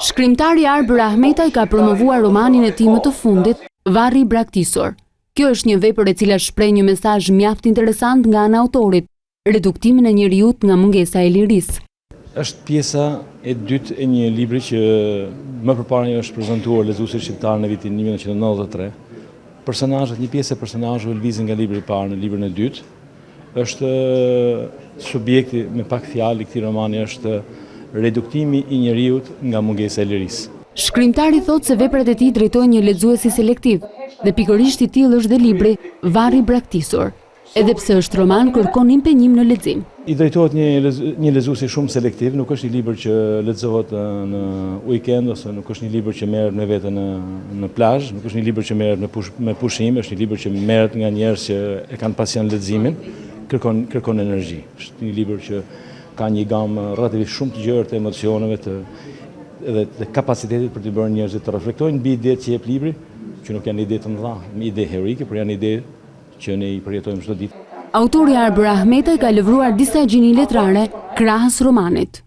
Shkrimtari Arbër Ahmetaj ka promovuar romanin e tij më të fundit, Varri i braktisur. Kjo është një vepër e cila shpreh një mesazh mjaft interesant nga ana e autorit, reduktimin e njerëzit nga mungesa e lirisë. Është pjesa e dytë e një libri që më përpara është prezantuar lexuesit shqiptar në vitin 1993. Një pjesë e personazheve lëvizin nga libri i parë në librin e dytë. Është subjekti me pak fjalë i këtij romani është reduktimi i njerëzit nga mungesa e lirisë. Shkrimtari thotë se veprat e tij drejtojnë një lexuesi selektiv dhe pikërisht i tillë është dhe libri Varri i braktisur. Edhe pse është roman, kërkon impenjim në lexim. I drejtohet një lexuesi shumë selektiv, nuk është një libër që lexohet në weekend ose nuk është një libër që merret me vete në plazh, nuk është një libër që merret me pushim, është një libër që merret nga njerëz që e kanë pasion leximin, kërkon energji. Është një libër që ka një gamë relativisht shumë të gjerë të emocioneve dhe të kapacitetit për të bërë njerëzit të reflektojnë mbi idetë që jep libri, që nuk janë ide të mëdha, ide heroike, por janë ide që ne i përjetojmë çdo ditë. Autori Arbër Ahmetaj ka lëvruar disa gjini letrare krahas romanit.